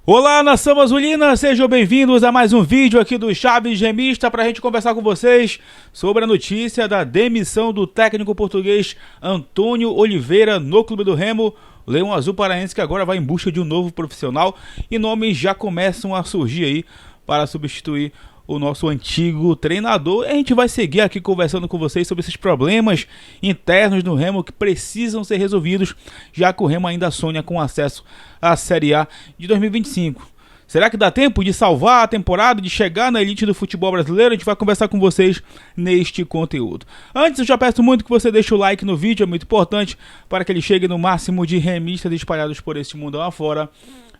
Olá, nação azulina, sejam bem-vindos a mais um vídeo aqui do Chaves Remista para a gente conversar com vocês sobre a notícia da demissão do técnico português Antônio Oliveira no Clube do Remo. O Leão Azul Paraense que agora vai em busca de um novo profissional e nomes já começam a surgir aí para substituir o nosso antigo treinador. A gente vai seguir aqui conversando com vocês sobre esses problemas internos do Remo que precisam ser resolvidos, já que o Remo ainda sonha com acesso à Série A de 2025. Será que dá tempo de salvar a temporada, de chegar na elite do futebol brasileiro? A gente vai conversar com vocês neste conteúdo. Antes, eu já peço muito que você deixe o like no vídeo, é muito importante para que ele chegue no máximo de remistas espalhados por este mundão afora.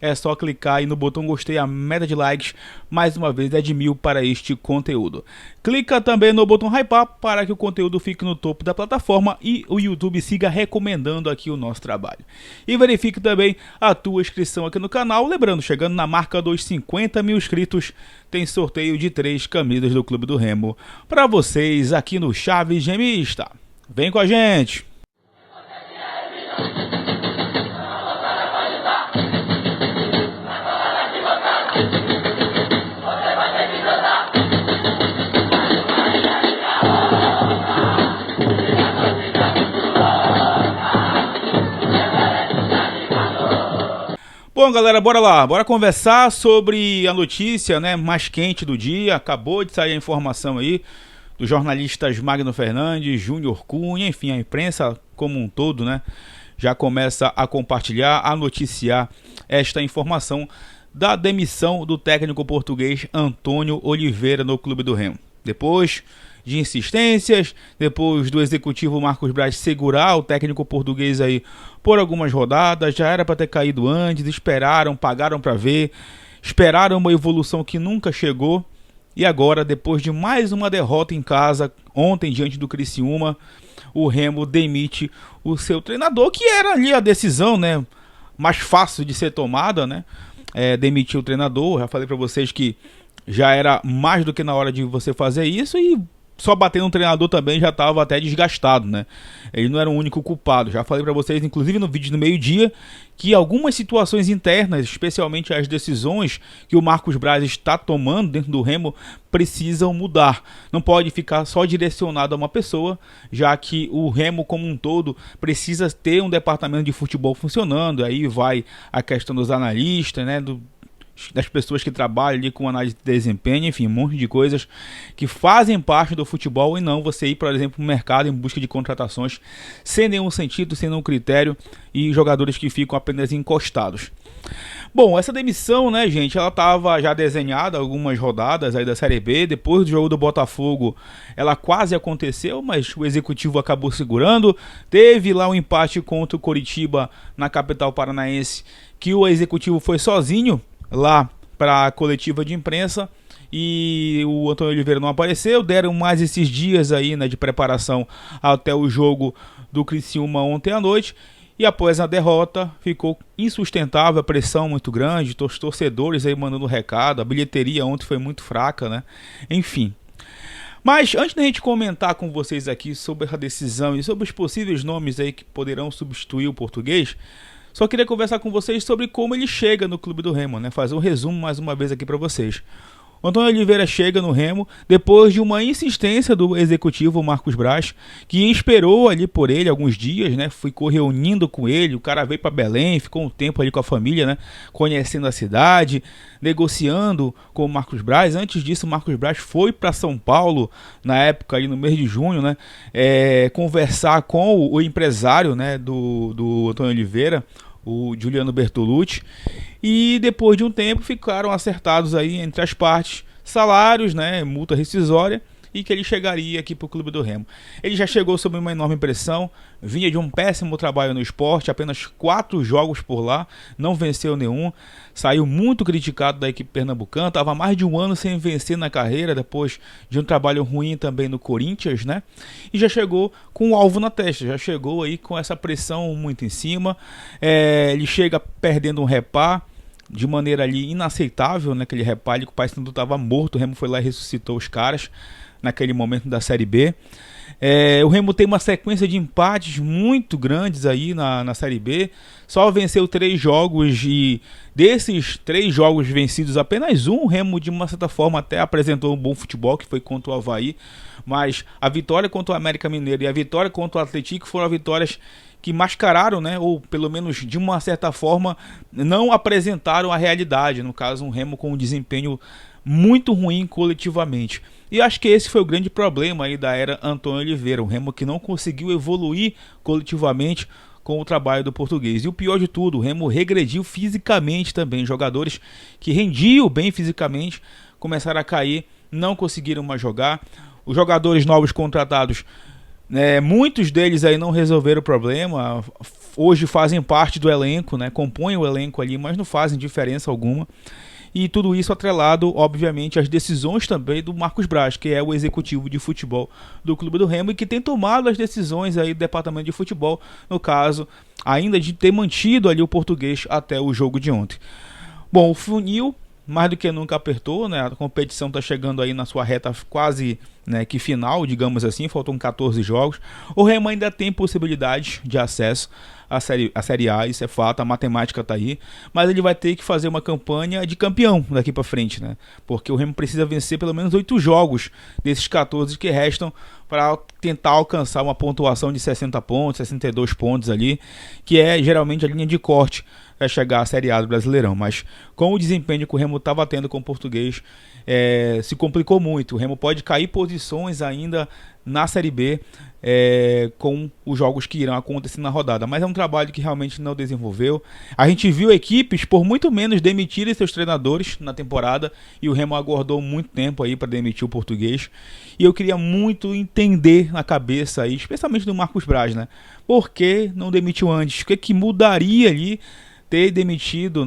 É só clicar aí no botão gostei, a meta de likes, mais uma vez, é de 1000 para este conteúdo. Clica também no botão hypar para que o conteúdo fique no topo da plataforma e o YouTube siga recomendando aqui o nosso trabalho. E verifique também a tua inscrição aqui no canal. Lembrando, chegando na marca dos 50 mil inscritos, tem sorteio de 3 camisas do Clube do Remo para vocês aqui no Chaves Remista. Vem com a gente! Bom, galera, bora lá, bora conversar sobre a notícia, né, mais quente do dia. Acabou de sair a informação aí dos jornalistas Magno Fernandes, Júnior Cunha, enfim, a imprensa como um todo, né, já começa a compartilhar, a noticiar esta informação da demissão do técnico português Antônio Oliveira no Clube do Remo. Depois de insistências, depois do executivo Marcos Braz segurar o técnico português aí por algumas rodadas, já era para ter caído antes, esperaram, pagaram para ver, esperaram uma evolução que nunca chegou, e agora, depois de mais uma derrota em casa, ontem diante do Criciúma, o Remo demite o seu treinador, que era ali a decisão, né, mais fácil de ser tomada, né, demitir o treinador. Já falei para vocês que já era mais do que na hora de você fazer isso, e só bater no treinador também já estava até desgastado, né? Ele não era o único culpado. Já falei para vocês, inclusive no vídeo do meio-dia, que algumas situações internas, especialmente as decisões que o Marcos Braz está tomando dentro do Remo, precisam mudar. Não pode ficar só direcionado a uma pessoa, já que o Remo como um todo precisa ter um departamento de futebol funcionando. Aí vai a questão dos analistas, né? Das pessoas que trabalham ali com análise de desempenho, enfim, um monte de coisas que fazem parte do futebol, e não você ir, por exemplo, no mercado em busca de contratações sem nenhum sentido, sem nenhum critério, e jogadores que ficam apenas encostados. Bom, essa demissão, né, gente, ela estava já desenhada algumas rodadas aí da Série B. Depois do jogo do Botafogo, ela quase aconteceu, mas o executivo acabou segurando. Teve lá um empate contra o Coritiba na capital paranaense, que o executivo foi sozinho lá para a coletiva de imprensa, e o Antônio Oliveira não apareceu. Deram mais esses dias aí, né, de preparação até o jogo do Criciúma ontem à noite, e após a derrota ficou insustentável, a pressão muito grande, os torcedores aí mandando recado, a bilheteria ontem foi muito fraca, né, enfim. Mas antes da gente comentar com vocês aqui sobre a decisão e sobre os possíveis nomes aí que poderão substituir o português, só queria conversar com vocês sobre como ele chega no Clube do Remo, né? Fazer um resumo mais uma vez aqui para vocês. O Antônio Oliveira chega no Remo depois de uma insistência do executivo Marcos Braz, que esperou ali por ele alguns dias, né? Ficou reunindo com ele, o cara veio para Belém, ficou um tempo ali com a família, né? Conhecendo a cidade, negociando com o Marcos Braz. Antes disso, o Marcos Braz foi para São Paulo, na época, ali no mês de junho, né? Conversar com o empresário, né? do Antônio Oliveira, o Juliano Bertolucci, e depois de um tempo ficaram acertados aí entre as partes salários, né, multa rescisória, e que ele chegaria aqui para o Clube do Remo. Ele já chegou sob uma enorme pressão, vinha de um péssimo trabalho no esporte, apenas 4 jogos por lá, não venceu nenhum, saiu muito criticado da equipe pernambucana, estava mais de um ano sem vencer na carreira, depois de um trabalho ruim também no Corinthians, né? E já chegou com o alvo na testa, já chegou aí com essa pressão muito em cima. Ele chega perdendo um repá de maneira ali inaceitável, né? Aquele repá ali que o Paysandu estava morto, o Remo foi lá e ressuscitou os caras. naquele momento da Série B. O Remo tem uma sequência de empates muito grandes aí na Série B. Só venceu 3 jogos e desses 3 jogos vencidos, apenas um, o Remo de uma certa forma até apresentou um bom futebol, que foi contra o Avaí. Mas a vitória contra o América Mineiro e a vitória contra o Atlético foram vitórias que mascararam, né, ou pelo menos de uma certa forma não apresentaram a realidade. No caso, um Remo com um desempenho muito ruim coletivamente. E acho que esse foi o grande problema aí da era Antônio Oliveira, um Remo que não conseguiu evoluir coletivamente com o trabalho do português. E o pior de tudo, o Remo regrediu fisicamente também. Jogadores que rendiam bem fisicamente começaram a cair, não conseguiram mais jogar. Os jogadores novos contratados, muitos deles aí não resolveram o problema. Hoje fazem parte do elenco, compõem o elenco ali, mas não fazem diferença alguma. E tudo isso atrelado, obviamente, às decisões também do Marcos Braz, que é o executivo de futebol do Clube do Remo e que tem tomado as decisões aí do departamento de futebol, no caso, ainda de ter mantido ali o português até o jogo de ontem. Bom, o funil mais do que nunca apertou, A competição está chegando aí na sua reta quase que final, digamos assim, faltam 14 jogos. O Remo ainda tem possibilidade de acesso à Série A, isso é fato, a matemática está aí, mas ele vai ter que fazer uma campanha de campeão daqui para frente, porque o Remo precisa vencer pelo menos 8 jogos desses 14 que restam para tentar alcançar uma pontuação de 60 pontos, 62 pontos ali, que é geralmente a linha de corte para chegar à Série A do Brasileirão. Mas com o desempenho que o Remo estava tendo com o português, se complicou muito. O Remo pode cair posições ainda na Série B com os jogos que irão acontecer na rodada, mas é um trabalho que realmente não desenvolveu. A gente viu equipes por muito menos demitirem seus treinadores na temporada e o Remo aguardou muito tempo aí para demitir o português. E eu queria muito entender na cabeça aí, especialmente do Marcos Braz, por que não demitiu antes? O que mudaria ali ter demitido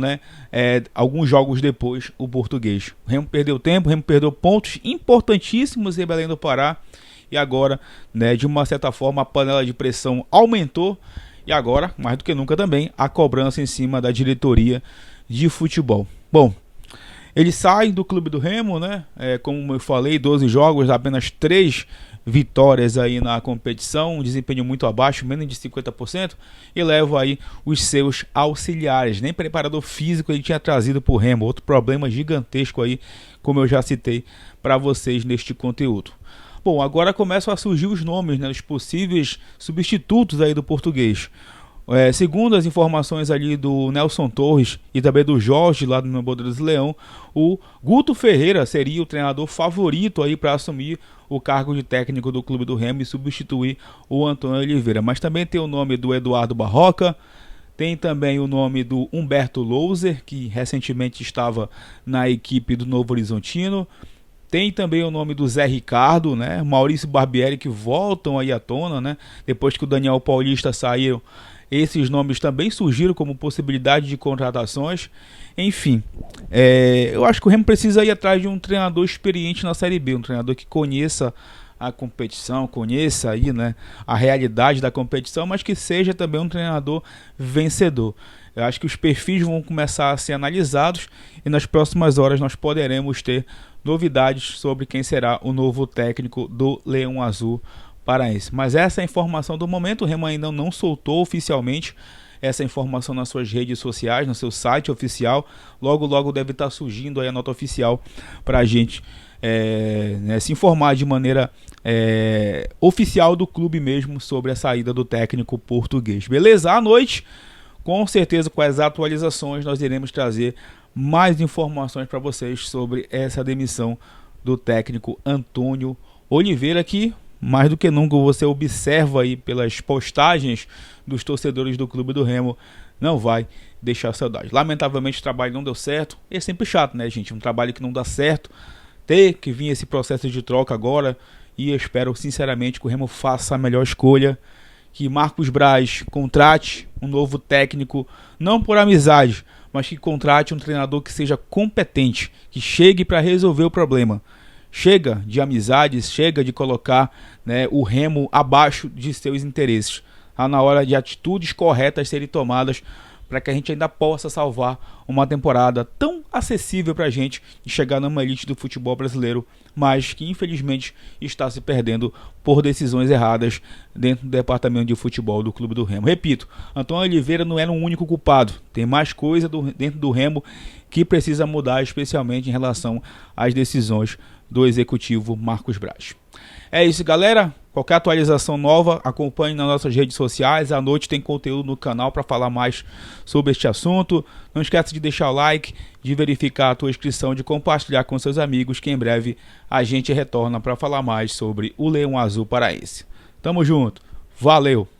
alguns jogos depois o português? O Remo perdeu tempo, o Remo perdeu pontos importantíssimos em Belém do Pará. E agora, de uma certa forma, a panela de pressão aumentou. E agora, mais do que nunca também, a cobrança em cima da diretoria de futebol. Bom, ele sai do Clube do Remo, como eu falei, 12 jogos, apenas 3 vitórias aí na competição, um desempenho muito abaixo, menos de 50%, e leva aí os seus auxiliares. Nem preparador físico ele tinha trazido para o Remo, outro problema gigantesco aí, como eu já citei para vocês neste conteúdo. Bom, agora começam a surgir os nomes, os possíveis substitutos aí do português. Segundo as informações ali do Nelson Torres e também do Jorge lá do Meu Bodeiro do Leão, o Guto Ferreira seria o treinador favorito aí para assumir o cargo de técnico do Clube do Remo e substituir o Antônio Oliveira. Mas também tem o nome do Eduardo Barroca, tem também o nome do Humberto Louser, que recentemente estava na equipe do Novo Horizontino. Tem também o nome do Zé Ricardo, Maurício Barbieri, que voltam aí à tona, depois que o Daniel Paulista saíram. Esses nomes também surgiram como possibilidade de contratações. Enfim, eu acho que o Remo precisa ir atrás de um treinador experiente na Série B, um treinador que conheça a competição, conheça aí, a realidade da competição, mas que seja também um treinador vencedor. Eu acho que os perfis vão começar a ser analisados e nas próximas horas nós poderemos ter novidades sobre quem será o novo técnico do Leão Azul paraense. Mas essa é a informação do momento. O Remo ainda não soltou oficialmente essa informação nas suas redes sociais, no seu site oficial. Logo, logo deve estar surgindo aí a nota oficial para a gente se informar de maneira oficial do clube mesmo sobre a saída do técnico português. Beleza? À noite, com certeza, com as atualizações, nós iremos trazer mais informações para vocês sobre essa demissão do técnico Antônio Oliveira, que mais do que nunca você observa aí pelas postagens dos torcedores do Clube do Remo, não vai deixar saudade. Lamentavelmente o trabalho não deu certo, é sempre chato, gente? Um trabalho que não dá certo, ter que vir esse processo de troca agora, e eu espero sinceramente que o Remo faça a melhor escolha, que Marcos Braz contrate um novo técnico, não por amizade, mas que contrate um treinador que seja competente, que chegue para resolver o problema. Chega de amizades, chega de colocar o Remo abaixo de seus interesses. Está na hora de atitudes corretas serem tomadas para que a gente ainda possa salvar uma temporada tão acessível para a gente de chegar numa elite do futebol brasileiro, mas que infelizmente está se perdendo por decisões erradas dentro do departamento de futebol do Clube do Remo. Repito, Antônio Oliveira não era o único culpado, tem mais coisa dentro do Remo que precisa mudar, especialmente em relação às decisões do executivo Marcos Braz. É isso, galera. Qualquer atualização nova, acompanhe nas nossas redes sociais. À noite tem conteúdo no canal para falar mais sobre este assunto. Não esqueça de deixar o like, de verificar a tua inscrição, de compartilhar com seus amigos, que em breve a gente retorna para falar mais sobre o Leão Azul Paraense. Tamo junto. Valeu!